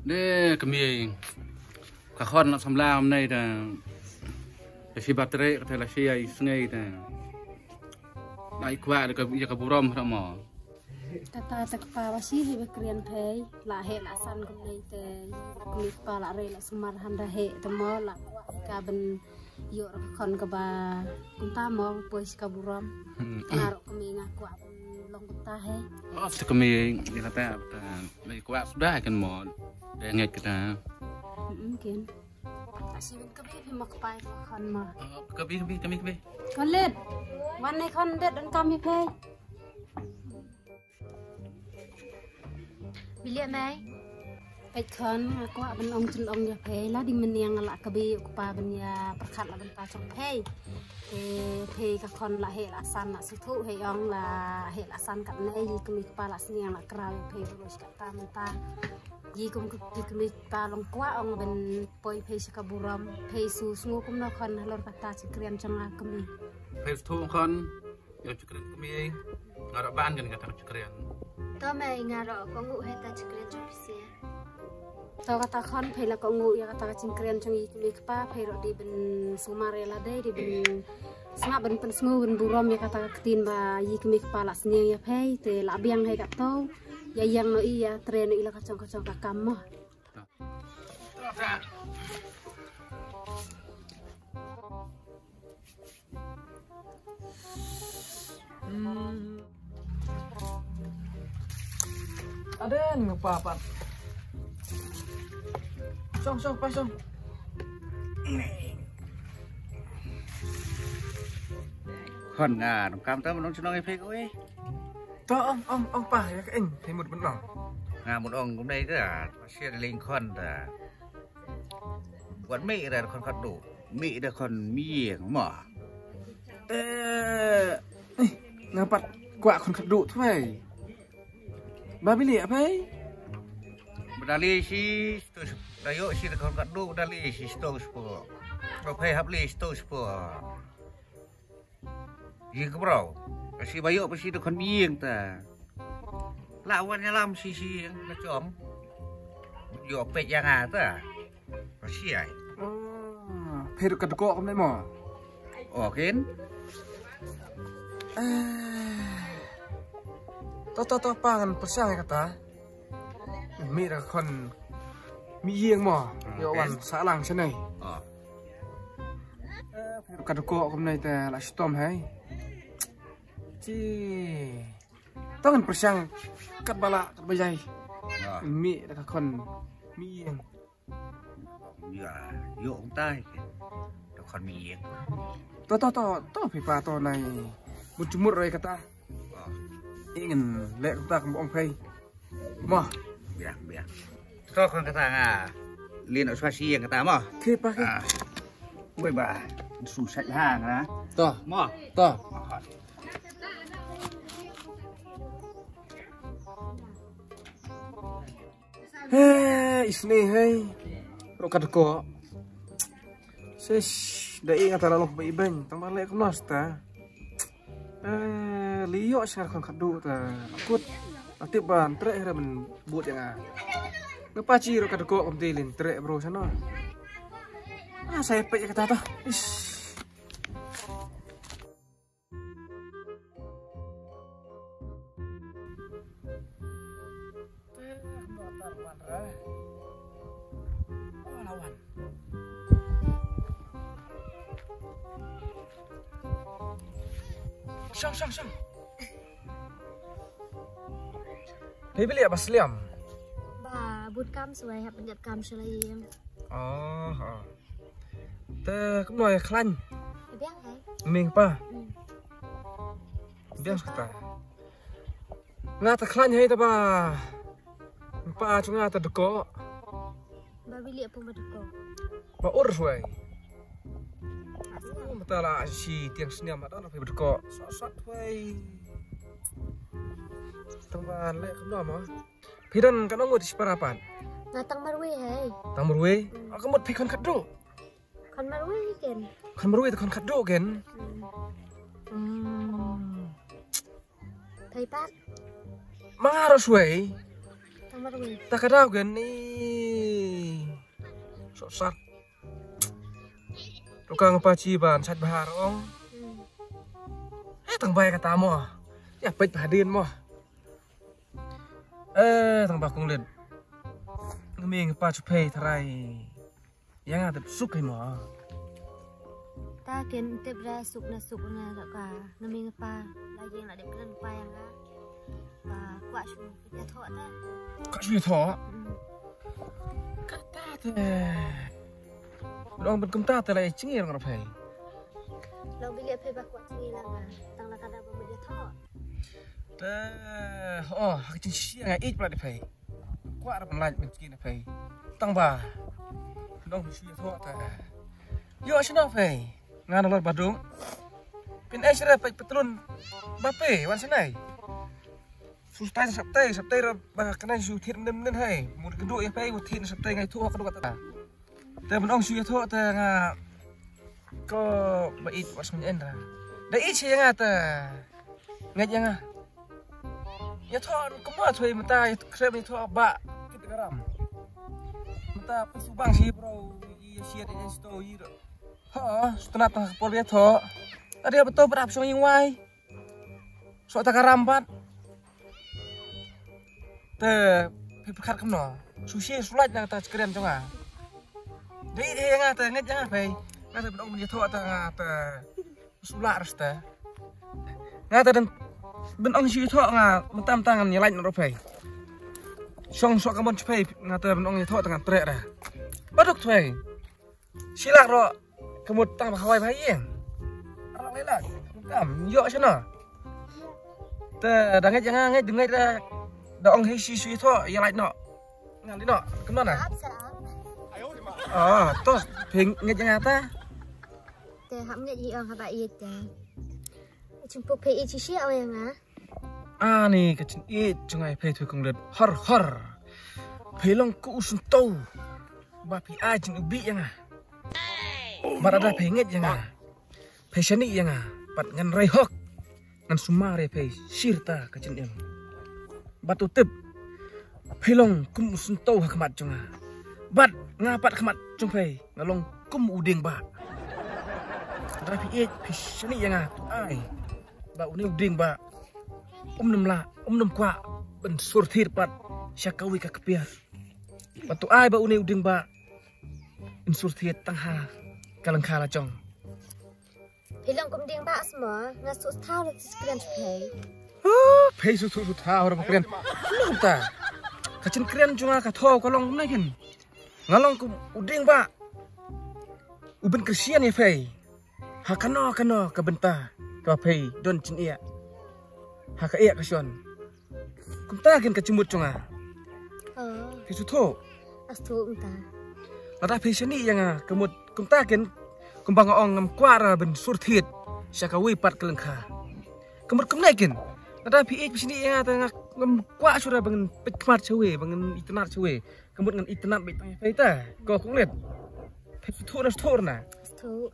Để kami kakon nak samblam này là si baterai kata lah si ai sungai ta naik kuat dekat ya kaburam sama kata tekpa wasi he bekrian pay la he la san kum nei te kulit pa la re la sumar handa he temo la kwa ka ben yo kon ka ba kunta mo pois kaburam ngarok kami ngaku long kunta he oh kami dia kata naik kuat sudah kan mo dengan kita mungkin Asi bên kami mak pai kon ma. Kami. Kon let. Wan này kon det dan kami pay. Bilia mai. Pai kon aku ben ong chun ong ya pay la di meniang la kabi ku pa ben ya perkhat la ben pa chong pay. Pay ka kon la he la san la suthu he ong la he la san kat nei kami pa la sniang la krau pay terus kat ta menta. Kum pa long kwa ong ben poi pay sa kaburam pay su sungu kum no kon halor kata cikrian changa kami pay thu kon yo cikrian kami ngaro ban kan kata cikrian to mai ngaro ko ngu heta cikrian chopisia to kata kon pay la ko ngu ya kata cikrian changi kami pa pay ro di ben sumare la dai di ben sma ben pen sungu ben buram ya kata ketin ba yi kami pa la sniang ya pay te la biang he kat to ya yang no iya tren ila kacang-kacang kakam mah. Ada ngapa? Song pasong. Kon đồng cam tới nó cho nó phê ơi. To ông pa ya cái anh thấy một vấn đề. Một ông cũng đây là xe lên con là quán mỹ là con đủ mỹ là con miệng mỏ. Ngapa quạ con khát đủ thôi. Ba bị liệt phải. Dali si dayo si con khát đủ dali si stove sport. Rồi phải hấp li stove sport. Gì cũng bảo. Si bayo si con miệng ta. Lawannya lam sisi yang macam yo pet yang ada masih ai Phê được cật cọ hôm nay mỏ ken to pangan persang kata mi là con mi yên mỏ yo wan xã làng thế này phê được cật cọ hôm nay ta lại storm hay chi tangan persang kat bala kat bajai mi là con mi yên ya yo ông tai con miệng to phải pa to này một chumur rồi kata ingin lek kita ke ông pay mah biar to con kata liên ở xoa xi kata mah khi pa ôi bà sủ sạch hàng á to mah to isni hey rokat ko ses dai antara loh bai bang tambah lek nos ta liyo sar kon kadu ta akut atip ban trek ra men buat yang ngapa ci rokat ko om tilin trek bro sana saya pek kata ta is Sang. Thế biết liệu bà sliam. Bà bút cam xoay hạt nhập cam xoay em. Tớ cũng nói khăn. Biết hả? Mình pa. Biết ta. Nga ta khăn hay ta ba. Pa chúng nga ta được có. Bà biết liệu pun được có. Bà ur xoay. Ta là si tiang seniam đó là phải bật cọ sót thôi tang ban lek không mà pidan kan ngồi di separapan Ngatang marwe hai tang marwe aku mau pikon kado kon marwe ken kan marwe kon kado ken thầy pat mangaros we tang marwe ta kadau ken ni sat tukang apa ciban sat bahar ong tang bay kata mo ya pet hadin mo tang bakung lid ngeming pa chupe tharai yang ada suk hai mo ta kiến tiếp ra sụp na cả nó mình pa là gì là để cái lần pa yang và quả chú cái thọ ta ka chu tho kata the dong ben kumta te lai chingi ngor phaiเราไปเรียกเพย์บักว่าที่ละงาตั้งละกันได้บ่ได้ทอด te ka chin sia ngai ich pla de phai kwa ra ban lai ben skin phai tang ba dong chu tho ta yo shna phai ngan lor badung pin esra pe petrun bape wan sanai sustai sabtai ra ba kana su thit nen hai mut kedu ya phai mut thit sabtai ngai thu ka ta te ban ong su tho ta nga ko ba it was men ra da it sia nga ta ngai yang ya tho ko ma thoi mata krem ni tho ba kit garam mata pisu bang si bro i sia de sto yi ro ha setengah tengah por dia tho ada betul berap song yang wai so ta garam bat te perkat kemno sushi sulat na ta krem chong a dei de nga ta ngai yang phai nga ta bedong men tho ta nga ta sulat rasta nga ta bên ông suy thọ nga mình tam tangan như lạnh nó phải xong so cái món phải nga tờ bên ông thọ tangan tre ra bắt được phải xí lạc rồi cái một tăng vào hai phải yên orang lấy lại cảm dọ chứ nào tờ đang ngay đừng ngay ra đó ông hay suy thọ như lạnh nọ nga lấy nọ cái nọ này tốt thì ngay chẳng taแต่หำเนี่ยอีอังหาบะอีแต่chúng tôi phải chỉ xíu em á ani cái chuyện ít trong ngày phải thôi công lật har phải long cụ sung tâu bà phải ai chừng bị yang à bà đã phải nghe yang à phải sani yang à bắt ngan rai hok ngan sumare phải sirta cái chuyện em bà tu tip phải long kum sung tâu hak mat trong à bắt ngapat khamat trong phải ngalong kum udeng ba đã phải ít phải sani yang à ai bà udah uding ba nem kwa ben surthir pat syakawi ka kepiar batu ai ba udah uding ba ben surthir tangha kalangkha la chongพี่ลองกุมเดียงบ้าสมองาสุดเท่าเลยสเกรียนเพย์ phê su thao ra kren lom ta ka chin kren chunga ka tho ka long nai ken ngalong ku uding ba uben Christian ni phê ha kano ka benta ka phê don chin ia ha ka ia ka son kum ta ken ka chimut chunga phê su tho as thu ta la phê sani yanga kemut kum ta ken kum bang ong ngam kwa ra ben surthit syakawi pat kelengkha kemut kum nai ken ada PH di sini ya tengah kuat sudah bangun pekmat cewe bangun internet cewe kemudian internet baik tanya kita kau kung lihat tuh dah store na tuh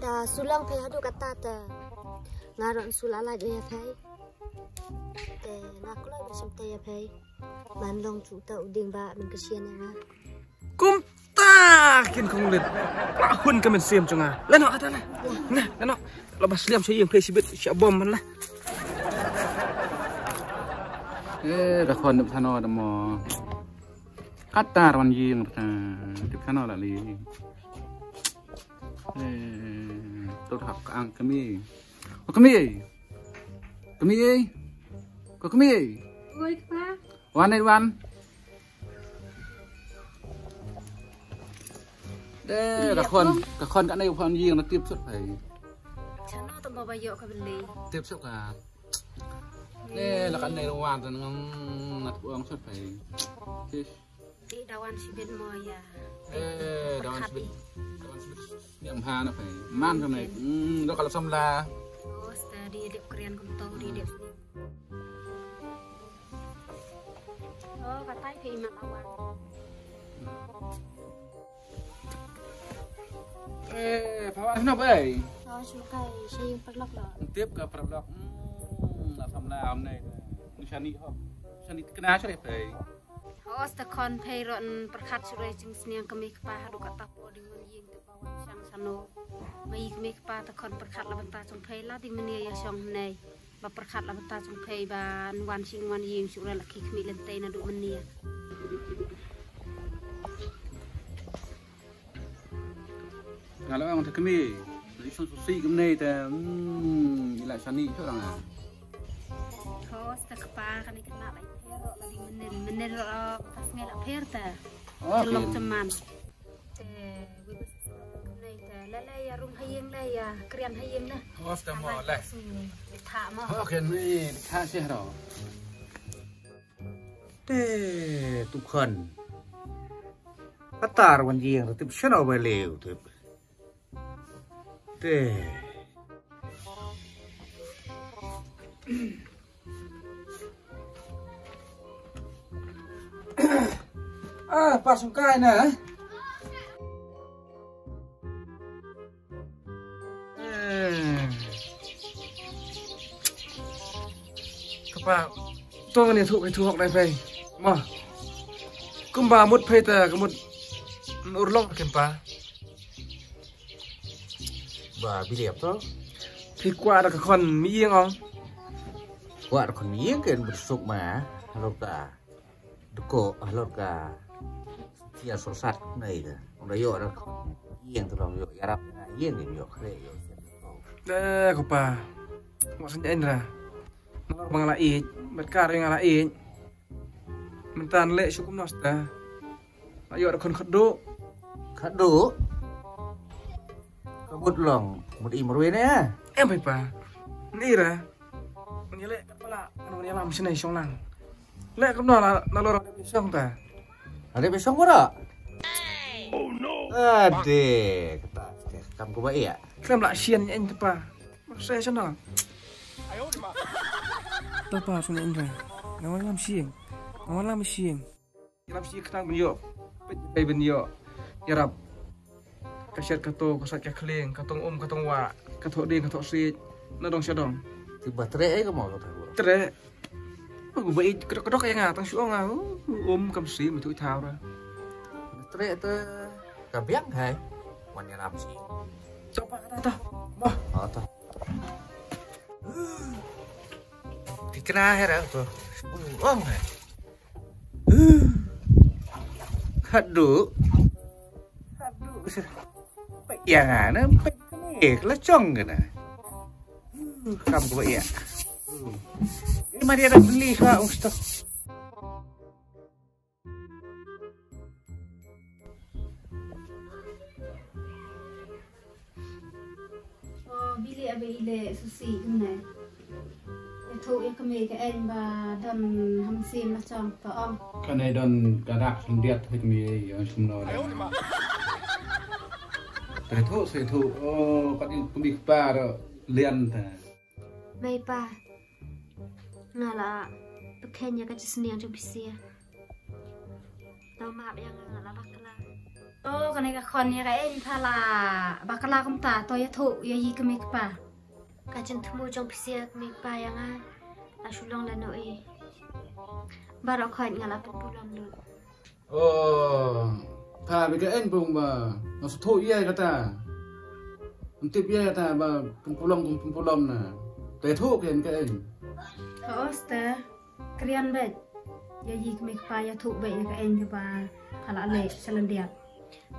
dah sulang pay hadu kata ta ngaron sulala dia pay nak lo bersama dia pay bandong cuta uding ba min kesian ya kum takin kung lihat lahun kemen siam cunga leno kata lah nah leno lepas liam saya yang presibit siap bom man lah dah kon dep sana dah mo kata rawan ying dep sana lah li tu hak ang kami oi pa wan dah kon kat nai kon ying na tip sut pai chano to babayo ka beli tiếp xúc à đây là cái này là hoàn toàn ngắt uống xuất phải di dawan si ben moya dawan si niệm hà nó phải man trong này nó còn là xong là oh di dep keren kum to di dep oh katai phi mat awan phá nó vậy sukai saya yang perlok lah tiếp cả phần đọc là xong là hôm nay Shani không Shani cái ná cho đẹp phải oh stekon pay ron perkat surai jeng seniang kami kepah hadu kata po dengan ying te bawang sang sano mai kami kepah tekon perkat la benta jong pay la di menia ya song nei ba perkat la benta jong pay ba wan sing wan ying surai laki kami lentei na du menia kalau orang tak kami isu susi kami te ila sani tu orang ah oh stekpa kami kena lai pero la di menel pas ngel aperta celok ceman wibus nei te lele ya rum hayeng la ya krian hayeng la oh sta mo la tha mo okay ni tha se ro te tukhan katar wan jing tip shano ba lew tip te pasukai na. Kapa, tuang ni thuk cái thu học đây phải, mà, cũng ba một phải ta, cũng một urlong cái pa. ba biliap to Thì qua đã còn mỹ yên không? wa kon yeng ken bersuk ma loka deko loka tia sosat nei da onda yo da yeng to yo yarap yeng ni yo kre yo Kapa, maksudnya Indra, nolak mengalai, berkar yang ngalai, mentan lek syukum nasta, ayo ada kon kado, kado kabut long mud imrwe ne pa, nira, menyelek kepala, menyelam sini songlang, lek kemana nalor ada pisang ta, ada besok ora oh no ade kata kam ko ba iya kan lah sian yang pa, saya sana, apa sini Indra, ngawalam siang, ngawalam siang kenang benyo, pay benyo, yarap. Kasyat kato kasat keleng katong katong wa kato ding kato si nadong syadong tiba tre ko mo ta tre bai kedok yang ngatang suong kam si mu tu thao ra tre te kabiang hai wan yaram si coba ta bah ta tikra hera to om hai khadu yang ana pek la chong kana kamu ko iya ini mari ada beli ka ustaz bili abe ile susi kene thu ya kami ke en ba dan hamsim la chong to om kanai don gadak sendiat hit mi yang sumno saya thu oh kat pemik par lian ta Mai pa ngala tukenya ka cisnian tu bisia tau ma yang ngala bakala oh kene ka khon ya ka en phala bakala kum ta to ya thu ya yi kami pa ka chen thmu jong bisia mi pa yang a asulong la no e barok khon ngala pupulam lu oh ta bi ka en pung ba no su thu ye kata tip ye kata ba pumpulom na te thu ken ka en oh sta krian bet ya yi kami pa ya thu bet ya ka en ka ba phala le selendiat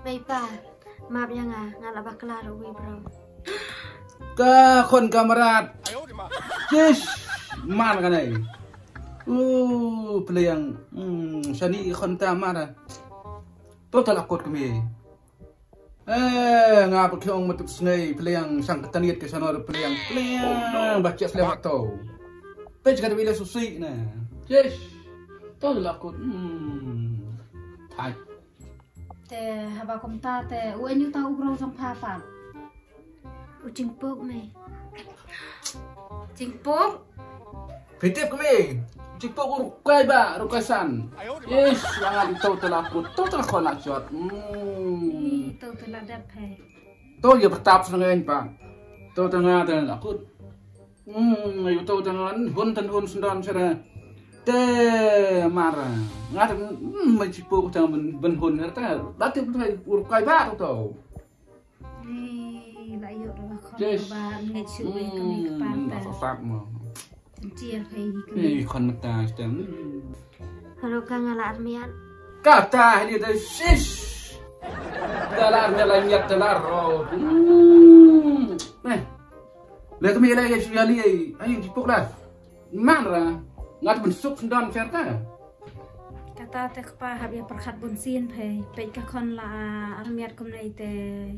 Mai pa ma yang a ngala bakala ro wi bro ka kon kamerat yes man ka nai playang sani kon ta mara total akot kami ngapa kyong matut snei playang sang ketaniat ke sana playang baca selamat tau pej kada bila susi na yes total akot thai te haba kum ta te u enyu ta u bro jong pha pa ucing pok mai jingpok fitip kami jipok rukai ba rukai san yes jangan total akot total kon akot to la dat phe to ya bertap sengain pa to tengah dan akut ayo to dengan hun tan hun sendan sera Teh marah. Ngat mencipuk jangan benhun kata. Dati betul urukai ba tau. Lại dụ là con Yes. bà nghe chịu về cái mình bà Sosat mo. chia phải cái Ni kon mata stem. Halo ka ngala armian. Kata ini dah shish. Dalar dalam nyat dalar. Nah. Lihat kami lagi sekali ayo cipuk lah. Mana? Ngat bensuk sendan serta. kata teh pa habia perkhat bun sin phai pe ka khon la armiat kom nei te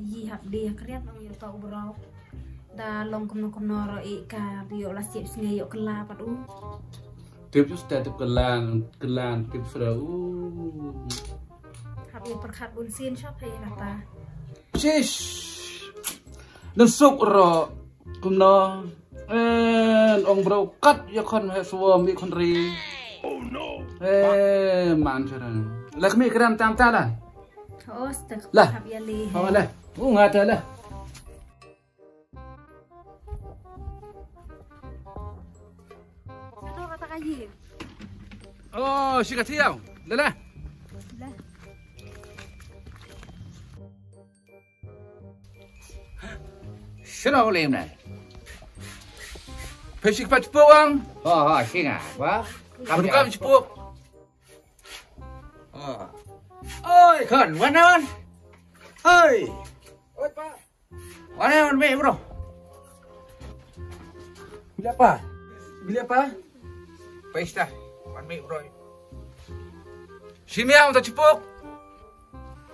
yi hab dia kriat ong yo to bro da long kom no ro I ka bio la siep snge yo kala pat u Tip just tip kelan tip serau. habia perkhat bun sin shop phai kata Shish. Nusuk ro kumno. Ong bro kat ya kon he suam mi kon ri. Oh no. Man charan. Lak mi kram tam ta lah. os teh Lah. habia li Oh lah. Ngata lah. satu kata kaji Oh, si katiau. Lah. lah Sino lem này? Pesik pat puang. Xin à, quá. Kamu kam cepuk. Ôi, khẩn quá non. Ơi. Ôi pa. Quá non mẹ bro. Beli apa? Beli apa? Pesta. Wan mẹ bro. Si miau ta cepuk.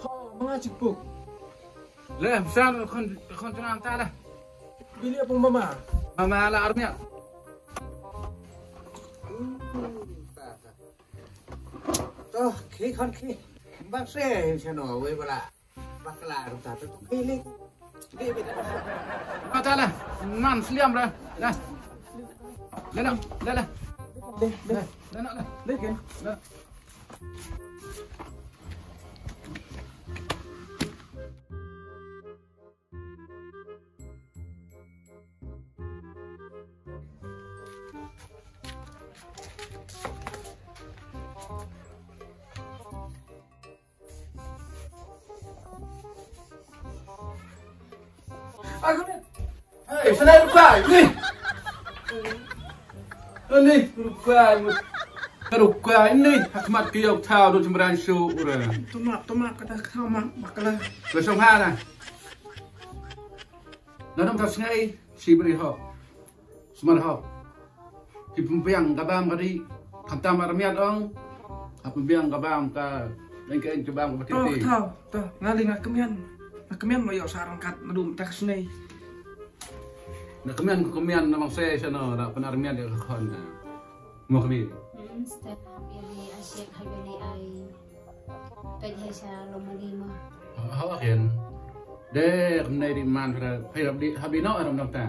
Oh, mga cipuk. Lah, misal kon tenang ta lah. Beli apa mama? Mama la arnya. Toh, khi con khi. Bác sẽ cho nó với bà lạ. Bác là chúng ta tôi đi lên. Đi bên đó. Kata lah. Man seliam lah. Lah. Lah. Lah. Lah. Lấy kìa. Lah. Aku ni. Sana rukai. Ni. Rukai ni. Hakmat kiyok tau do cemran su ura. Tomak kata kau mak makalah. Besok ha lah. Nadam tak sengai si beri ho. Semar ho. Si pembiang kabam kadi kantam armiat ong. Apa biang kabam ka lengkein cebam Toh, betiti. toh. Ngali nak kemian. Nak kemian mau yo sarang kat nadum tak senai. Nak kemian namang saya sana nak penarmiat dia kon. Mau kami. step habia li asyik habia li ai pe hai sa lomalima Họ hiện để hôm nay đi man phải hợp đi nó ở trong ta.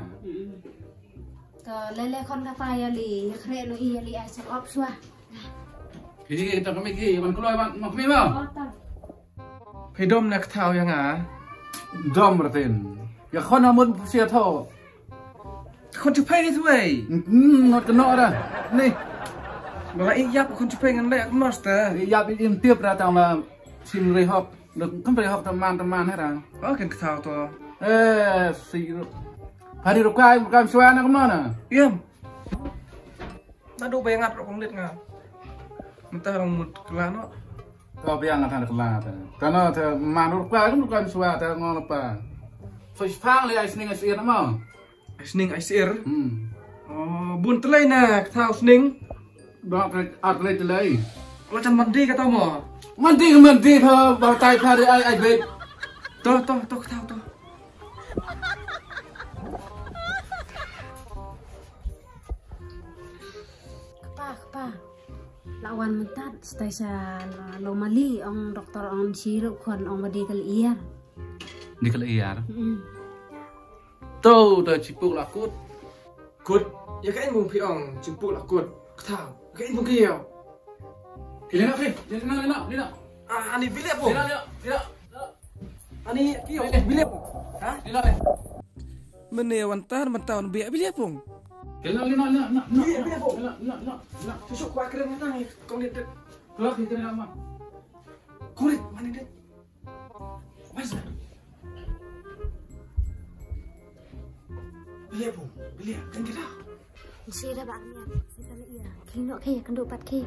ก็เล่ๆคนกาแฟยาลีเครโนอียาลีอาชักออฟชัว Thì kita kami ki man keluar man kami mau. อ๋อต่อ Phải đom nak thao yang à? Dom berarti. Ya kon amun sia tho. Con chụp hay đi thôi. Ngot kena dah. Ni Bà lại yap con chụp hay ngăn lẹ cũng master. ya im tiap ra tang ma sim rehop. Được không phải học teman-teman hết à. Oh, kan thao to. Si hari rukai bukan suana ke mana? Yam. Nadu bayangat rok nglit nga. Mentah orang mut kelano. Kau biang ngatan kelat. Karena te man rukai kan bukan suara te ngol apa. Fish pang le ais ning ais ir mau. Sning aisir. Hmm. Oh, bun telai nak thao sning. Dok atlet telai. Lacan mandi kata mo. Mandi tho bao tai pha đi ai bet. Toh thao to. kepa lawan mentat stasiun lomali ong dokter ong sirup kon ong medical ear Ni kalau iar. Tu dah cipuk lakut. Kut. Ya cái anh mùng phi ong chụp là kut. Thao. Cái anh mùng kia. Kili nak ni nak. Ah, ani bili apa? Tidak. Ani kio bili apa? Ha? Tidak. Mene wantar mentahun biak bili apa? Nak. Bila po? Nak. Susuk ko akira na nang kung dito. Keluar kita nak mak. Kulit mana dito? Masa? Bila po? Bila? Kan kita. Sira ba niya? Sira na iya. Kino kaya kando pat kay.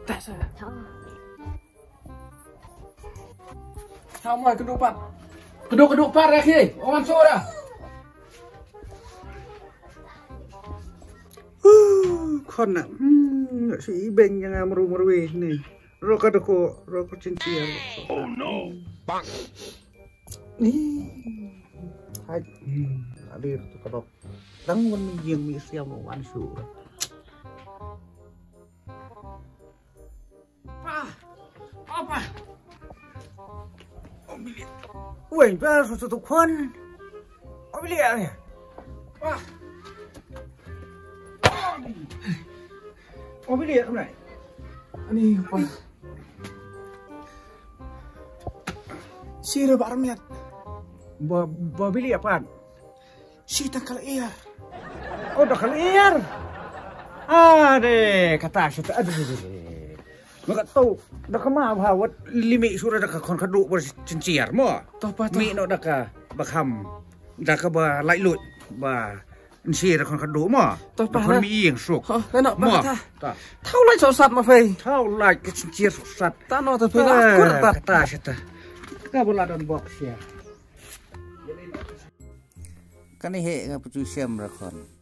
Tak sa. Oo. Sama kedupan. Keduk parah ke? Orang suara. Kon nak si ibeng yang meru-merui ni. Roko cincin. Oh no. Bang. Ni. Hai. Adir tu kadok. Dang wan yang mi siam wan su. Apa? Ui, ba su kon. Bila ni? Wah. Oh, bila tu nai. Ani apa? Sira barmiat. Ba bila apaan? Si takal air. Oh, dah kelir. Ade, kata siya. Aduh. Maka tahu, dah kemah bahawat limi surah dah kon kaduk bercinciar mo. Topa Mi no dah ka bakam. Dah ka ba lailut ba sir kon kaduk mo. Topa kon mi yang suk. Oh, enak Mo. banget. Ta. Tahu lah sosat ma fei. Tahu lah ke cincir susat. Tano ta fei aku tak. Kata siya. Ka bola don box siya. Kan he nga pucu siam rakon.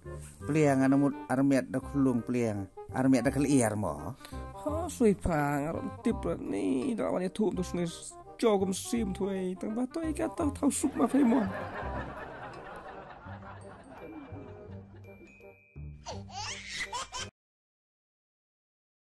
Pliang anamut armiat dah kulung pliang. Armiat dah keliar mo. Ha, sui pang tip ni dah wanita tu terus ni jogum sim tu ai. Tang ba tu ai kata tahu suk ma fei mo.